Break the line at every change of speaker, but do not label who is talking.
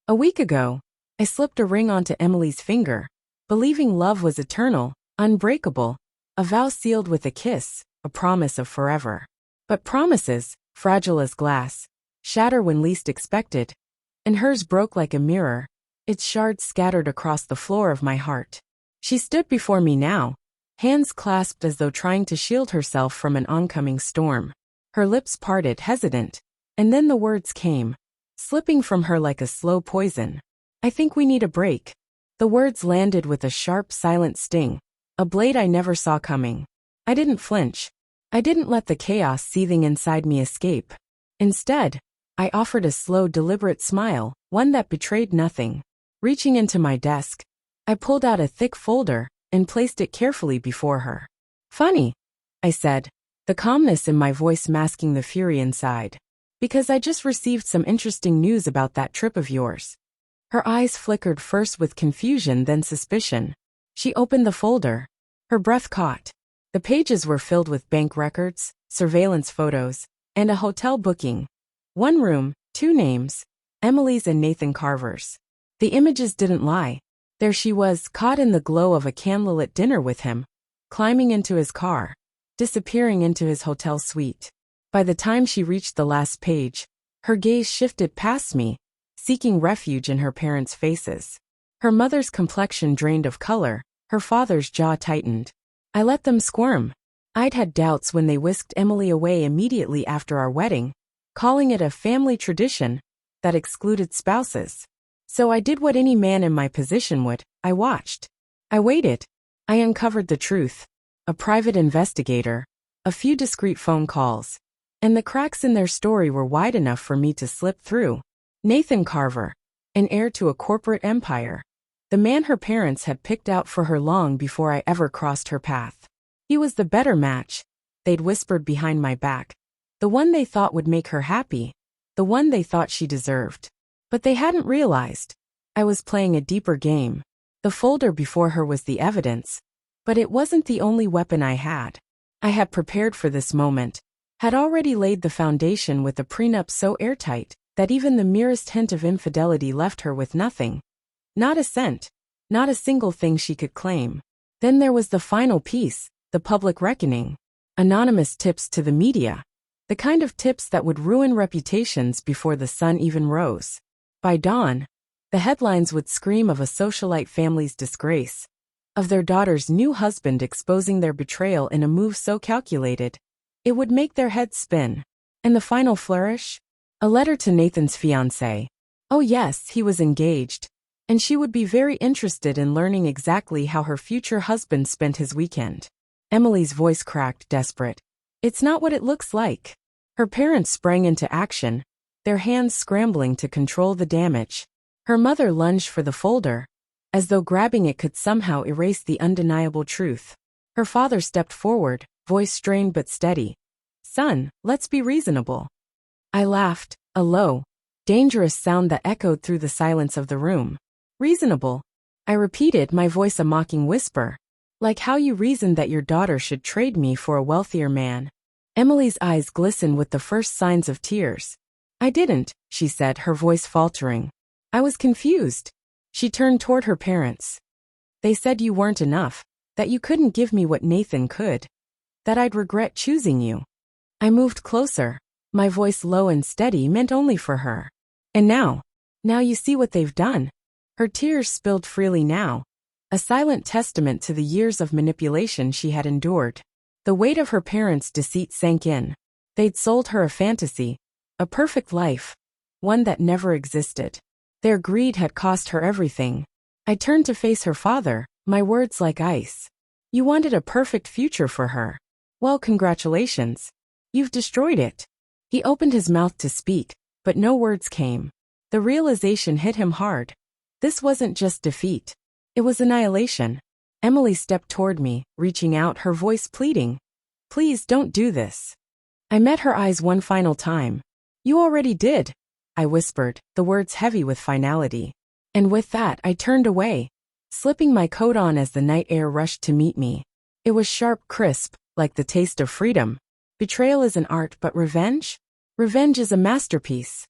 A week ago, I slipped a ring onto Emily's finger, believing love was eternal, unbreakable, a vow sealed with a kiss, a promise of forever. But promises, fragile as glass, shatter when least expected, and hers broke like a mirror, its shards scattered across the floor of my heart. She stood before me now, hands clasped as though trying to shield herself from an oncoming storm. Her lips parted, hesitant, and then the words came, slipping from her like a slow poison. I think we need a break. The words landed with a sharp, silent sting, a blade I never saw coming. I didn't flinch. I didn't let the chaos seething inside me escape. Instead, I offered a slow, deliberate smile, one that betrayed nothing. Reaching into my desk, I pulled out a thick folder and placed it carefully before her. Funny, I said, the calmness in my voice masking the fury inside. Because I just received some interesting news about that trip of yours. Her eyes flickered first with confusion, then suspicion. She opened the folder. Her breath caught. The pages were filled with bank records, surveillance photos, and a hotel booking. One room, two names, Emily's and Nathan Carver's. The images didn't lie. There she was, caught in the glow of a candlelit dinner with him, climbing into his car, disappearing into his hotel suite. By the time she reached the last page, her gaze shifted past me, seeking refuge in her parents' faces. Her mother's complexion drained of color, her father's jaw tightened. I let them squirm. I'd had doubts when they whisked Emily away immediately after our wedding, calling it a family tradition that excluded spouses. So I did what any man in my position would. I watched. I waited. I uncovered the truth. A private investigator, a few discreet phone calls, and the cracks in their story were wide enough for me to slip through. Nathan Carver, an heir to a corporate empire. The man her parents had picked out for her long before I ever crossed her path. He was the better match, they'd whispered behind my back. The one they thought would make her happy. The one they thought she deserved. But they hadn't realized. I was playing a deeper game. The folder before her was the evidence. But it wasn't the only weapon I had. I had prepared for this moment. Had already laid the foundation with a prenup so airtight that even the merest hint of infidelity left her with nothing. Not a cent. Not a single thing she could claim. Then there was the final piece, the public reckoning. Anonymous tips to the media. The kind of tips that would ruin reputations before the sun even rose. By dawn, the headlines would scream of a socialite family's disgrace, of their daughter's new husband exposing their betrayal in a move so calculated, it would make their heads spin. And the final flourish? A letter to Nathan's fiancée. Oh yes, he was engaged, and she would be very interested in learning exactly how her future husband spent his weekend. Emily's voice cracked, desperate. It's not what it looks like. Her parents sprang into action, their hands scrambling to control the damage. Her mother lunged for the folder, as though grabbing it could somehow erase the undeniable truth. Her father stepped forward, voice strained but steady. Son, let's be reasonable. I laughed, a low, dangerous sound that echoed through the silence of the room. Reasonable? I repeated, my voice a mocking whisper. Like how you reasoned that your daughter should trade me for a wealthier man. Emily's eyes glistened with the first signs of tears. I didn't, she said, her voice faltering. I was confused. She turned toward her parents. They said you weren't enough, that you couldn't give me what Nathan could, that I'd regret choosing you. I moved closer, my voice low and steady, meant only for her. And now you see what they've done. Her tears spilled freely now, a silent testament to the years of manipulation she had endured. The weight of her parents' deceit sank in. They'd sold her a fantasy, a perfect life, one that never existed. Their greed had cost her everything. I turned to face her father, my words like ice. You wanted a perfect future for her. Well, congratulations. You've destroyed it. He opened his mouth to speak, but no words came. The realization hit him hard. This wasn't just defeat. It was annihilation. Emily stepped toward me, reaching out, her voice pleading. Please don't do this. I met her eyes one final time. You already did, I whispered, the words heavy with finality. And with that I turned away, slipping my coat on as the night air rushed to meet me. It was sharp, crisp, like the taste of freedom. Betrayal is an art, but revenge? Revenge is a masterpiece.